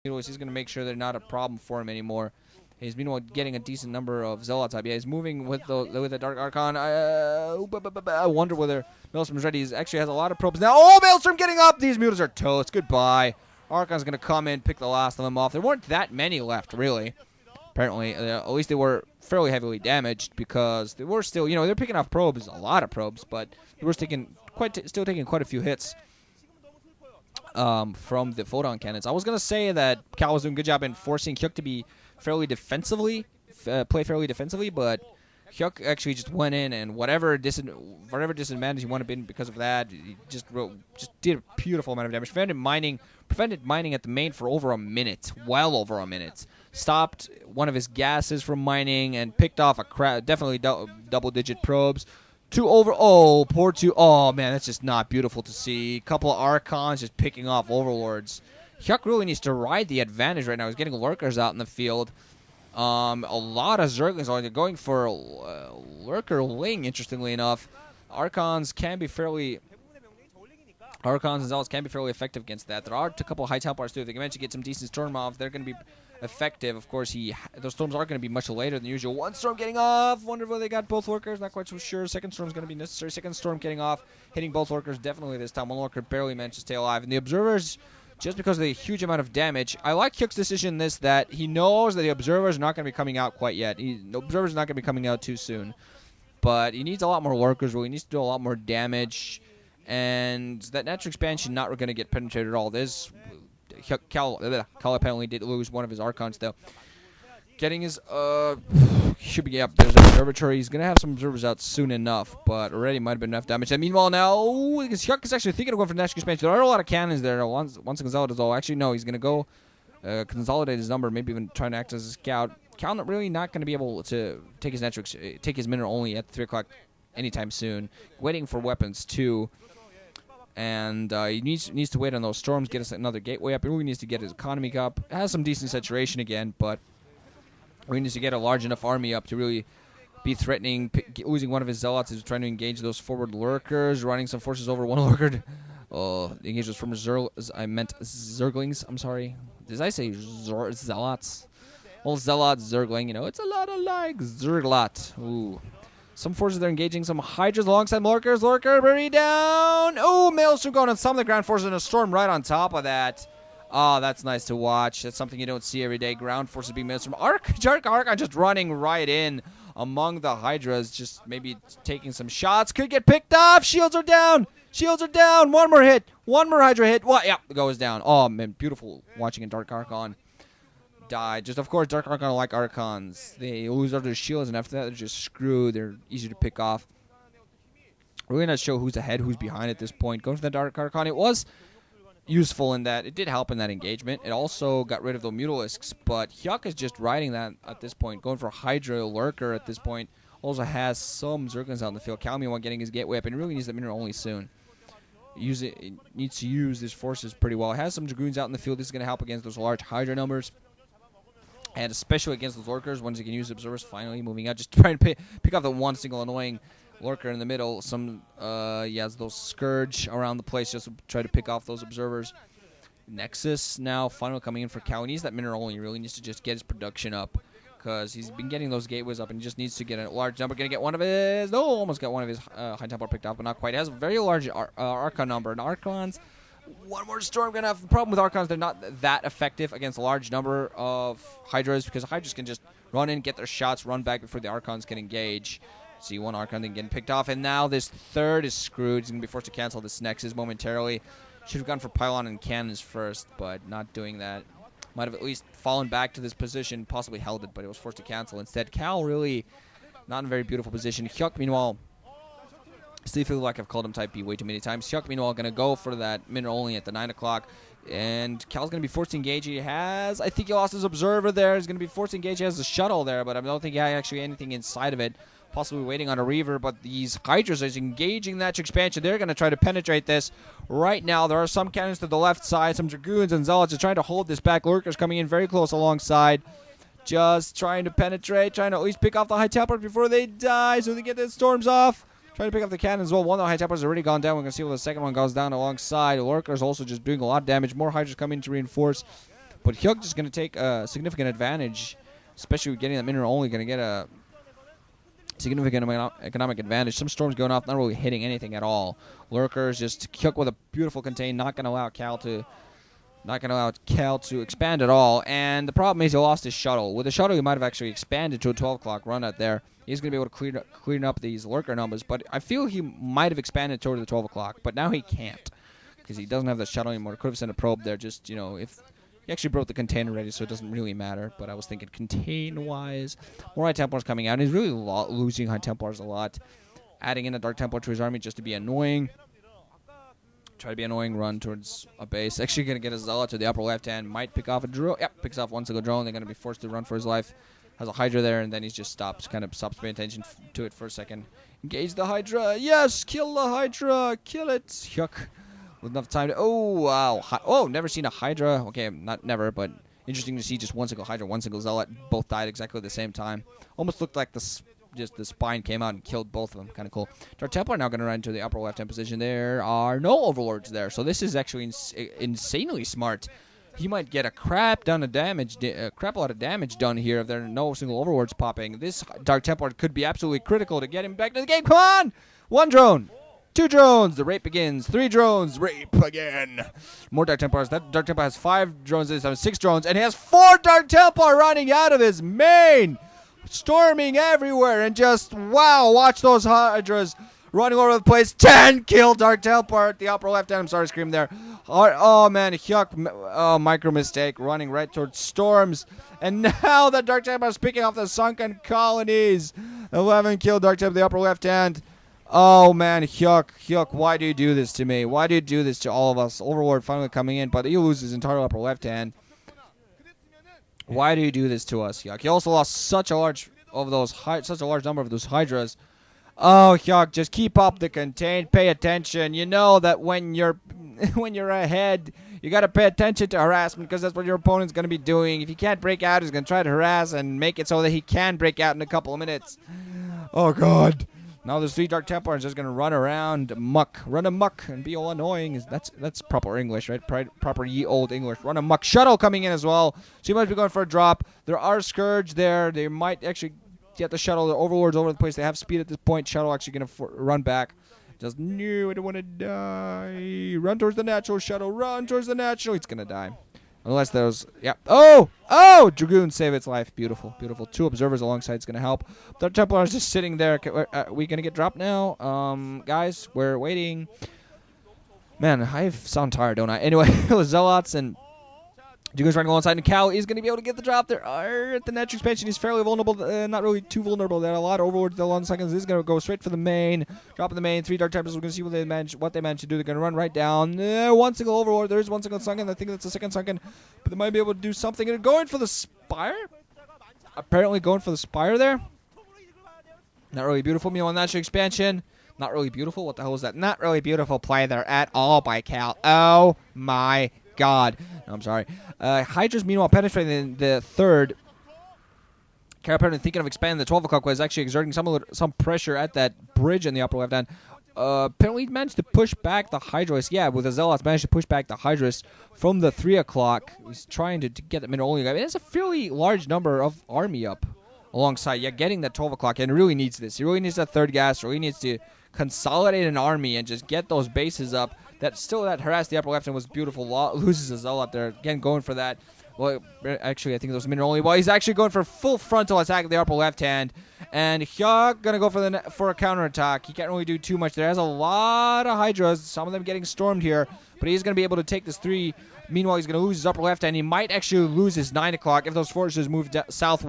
He's going to make sure they're not a problem for him anymore. He's meanwhile getting a decent number of Zealots up. Yeah, he's moving with the Dark Archon. I wonder whether Maelstrom's ready. He actually has a lot of probes now. Oh, Maelstrom getting up! These mutants are toast. Goodbye. Archon's going to come in, pick the last of them off. There weren't that many left, really. Apparently, at least they were fairly heavily damaged because they were still, they're picking off probes, a lot of probes, but they were still taking quite a few hits. From the photon cannons. I was going to say that Cal was doing a good job in forcing Hyuk to be fairly defensively, play fairly defensively, but Hyuk actually just went in and whatever disadvantage he wanted in because of that, he just did a beautiful amount of damage. Prevented mining at the main for over a minute, well over a minute. Stopped one of his gases from mining and picked off definitely double-digit probes. Oh man, that's just not beautiful to see. Couple of Archons just picking off Overlords. Hyuk really needs to ride the advantage right now. He's getting Lurkers out in the field. A lot of Zerglings are going for Lurker Wing, interestingly enough. Archons and Zealots can be fairly effective against that. There are a couple of high Templars too. If they can eventually get some decent Storm off, they're going to be effective. Of course, those storms are going to be much later than usual. One storm getting off. Wonder whether they got both Lurkers. Not quite so sure. Second storm is going to be necessary. Second storm getting off, hitting both Lurkers definitely this time. One Lurker barely managed to stay alive. And the Observers, just because of the huge amount of damage, I like Hyuk's decision that he knows that the Observers are not going to be coming out quite yet. The Observers are not going to be coming out too soon. But he needs a lot more Lurkers. Really needs to do a lot more damage. And that natural expansion not going to get penetrated at all. Cal apparently did lose one of his Archons, though. Getting his, should be, there's an observatory. He's going to have some observers out soon enough, but already might have been enough damage. And meanwhile now, because Hyuk is actually thinking of going for natural expansion. There are a lot of cannons there. Once consolidated, actually, no, he's going to go consolidate his number, maybe even try to act as a scout. Cal really not going to be able to take his mineral only at 3 o'clock anytime soon. Waiting for weapons, too. And he needs to wait on those storms, get us another gateway up. He really needs to get his economy up. Has some decent saturation again, but he needs to get a large enough army up to really be threatening. Losing one of his Zealots is trying to engage those forward Lurkers, running some forces over one Lurker. Engage those former Zerglings. I'm sorry. Did I say Zealots? Well, Zealot, Zergling, it's a lot of like Zerglot. Ooh. Some forces they're engaging some Hydras alongside Lurkers. Lurker, buried down. Oh, Maelstrom going on some of the ground forces and a storm right on top of that. Oh, that's nice to watch. That's something you don't see every day. Ground forces being Maelstrom. Archon just running right in among the Hydras, just maybe taking some shots. Could get picked off. Shields are down. Shields are down. One more hit. One more Hydra hit. What? Yeah, goes down. Oh, man, beautiful watching a Dark Archon die. Just, of course, Dark Archon like Archons. They lose all their shields, and after that, they're just screwed. They're easy to pick off. We're going to show who's ahead, who's behind at this point. Going for the Dark Archon, it was useful in that it did help in that engagement. It also got rid of the Mutalisks, but Hyuk is just riding that at this point. Going for Hydra Lurker at this point. Also has some Zerglings out in the field. Calmeon getting his gateway up, and really needs that mineral only soon. It needs to use his forces pretty well. It has some Dragoons out in the field. This is going to help against those large Hydra numbers. And especially against those Lurkers, once you can use Observers, finally moving out. Just trying to pick off the one single annoying Lurker in the middle. Some, those Scourge around the place just to try to pick off those Observers. Nexus now finally coming in for Cal. He needs that mineral only. He really needs to just get his production up. Because he's been getting those gateways up and he just needs to get a large number. Going to get one of his... No, almost got one of his High Templar picked off, but not quite. He has a very large Archon number. And Archons... One more storm. Gonna have the problem with Archons. They're not that effective against a large number of Hydras because Hydras can just run in, get their shots, run back before the Archons can engage. See one Archon then getting picked off, and now this third is screwed. He's gonna be forced to cancel this Nexus momentarily. Should have gone for Pylon and Cannons first, but not doing that. Might have at least fallen back to this position, possibly held it, but it was forced to cancel instead. Cal really not in a very beautiful position. Hyuk, meanwhile. Still feel like I've called him Type B way too many times. Hyuk, meanwhile, going to go for that mineral only at the 9 o'clock. And Cal's going to be forced to engage. I think he lost his Observer there. He's going to be forced to engage. He has the shuttle there, but I don't think he had actually anything inside of it. Possibly waiting on a Reaver, but these Hydras are engaging that expansion. They're going to try to penetrate this right now. There are some cannons to the left side. Some Dragoons and Zealots are trying to hold this back. Lurkers coming in very close alongside. Just trying to penetrate, trying to at least pick off the High Templars before they die so they get the storms off. Trying to pick up the cannon as well. One of the High Templars has already gone down. We're going to see where the second one goes down alongside. The Lurkers also just doing a lot of damage. More Hydras coming to reinforce. But Hyuk is going to take a significant advantage, especially with getting that mineral only. Going to get a significant economic advantage. Some storms going off, not really hitting anything at all. Lurkers, just Hyuk with a beautiful contain, not going to allow Cal to expand at all. And the problem is he lost his shuttle. With the shuttle, he might have actually expanded to a 12 o'clock run out there. He's going to be able to clean up these lurker numbers. But I feel he might have expanded toward the 12 o'clock. But now he can't because he doesn't have the shuttle anymore. Could have sent a probe there just, you know, if he actually broke the contain already, so it doesn't really matter. But I was thinking contain-wise. More High Templars coming out. And he's really losing High Templars a lot. Adding in a Dark Templar to his army just to be annoying. Try to be annoying, run towards a base. Actually going to get a Zealot to the upper left-hand. Might pick off a drone. Yep, picks off one single drone. They're going to be forced to run for his life. Has a Hydra there, and then he just stops. Kind of stops paying attention to it for a second. Engage the Hydra. Yes, kill the Hydra. Kill it. Hyuk. With enough time to... Oh, wow. Oh, never seen a Hydra. Okay, not never, but interesting to see just one single Hydra, one single Zealot. Both died exactly at the same time. Almost looked like just the spine came out and killed both of them. Kind of cool. Dark Templar now going to run to the upper left-hand position. There are no Overlords there, so this is actually insanely smart. He might get a crap lot of damage done here if there are no single Overlords popping. This Dark Templar could be absolutely critical to get him back to the game. Come on! 1 drone. 2 drones. The rape begins. 3 drones. Rape again. More Dark Templars. That Dark Templar has 5 drones this time. 6 drones. And he has 4 Dark Templar running out of his main. Storming everywhere. And just, wow. Watch those Hydras running all over the place. 10 kill Dark Templar at the upper left hand. I'm sorry to scream there. Oh, man. Hyuk, micro mistake. Running right towards storms. And now the Dark Templar is picking off the sunken colonies. 11 kill Dark Templar at the upper left hand. Oh, man. Hyuk, why do you do this to me? Why do you do this to all of us? Overlord finally coming in, but he loses his entire upper left hand. Why do you do this to us, Hyuk? He also lost such a large number of those Hydras. Oh, Hyuk, just keep up the contain. Pay attention. You know that when you're ahead, you got to pay attention to harassment because that's what your opponent's going to be doing. If he can't break out, he's going to try to harass and make it so that he can break out in a couple of minutes. Oh, God. Now there's 3 Dark Templars just going to run around run amok and be all annoying. That's proper English, right? Proper ye old English. Run amok. Shuttle coming in as well. So you might be going for a drop. There are Scourge there. They might actually get the shuttle. The Overlords over the place. They have speed at this point. Shuttle actually going to run back. Just, no, I don't want to die. Run towards the natural shuttle. Run towards the natural. It's going to die. Unless those, yeah. Oh! Dragoon save its life. Beautiful, beautiful. 2 observers alongside is going to help. The Templar is just sitting there. Are we going to get dropped now? Guys, we're waiting. Man, I sound tired, don't I? Anyway, Zealots and Dragoon's running alongside, and Cal is going to be able to get the drop there. The natural expansion is fairly vulnerable. Not really too vulnerable. There are a lot of Overlords there on seconds. This is going to go straight for the main. Drop in the main. 3 Dark Templars. We're going to see what they manage to do. They're going to run right down. 1 single Overlord. There is 1 single sunken. I think that's the second sunken. But they might be able to do something. They're going for the Spire? Apparently going for the Spire there. Not really beautiful. Meanwhile, natural expansion. Not really beautiful. What the hell is that? Not really beautiful play there at all by Cal. Oh my God. No, I'm sorry. Hydra's meanwhile penetrating the 3rd. Cal apparently thinking of expanding the 12 o'clock was actually exerting some pressure at that bridge in the upper left hand. Apparently he managed to push back the Hydras. Yeah, with the Zealots managed to push back the Hydras from the 3 o'clock. He's trying to get them in only. I mean, it's a fairly large number of army up alongside. Yeah, getting that 12 o'clock and really needs this. He really needs that 3rd gas. Really needs to consolidate an army and just get those bases up. That harassed the upper left hand was beautiful. Loses a Zealot there. Again, going for that. Well, actually, I think it was minute only. Well, he's actually going for full frontal attack at the upper left hand. And Hyuk going to go for a counterattack. He can't really do too much. There has a lot of Hydras. Some of them getting stormed here. But he's going to be able to take this 3. Meanwhile, he's going to lose his upper left hand. He might actually lose his 9 o'clock if those forces move south.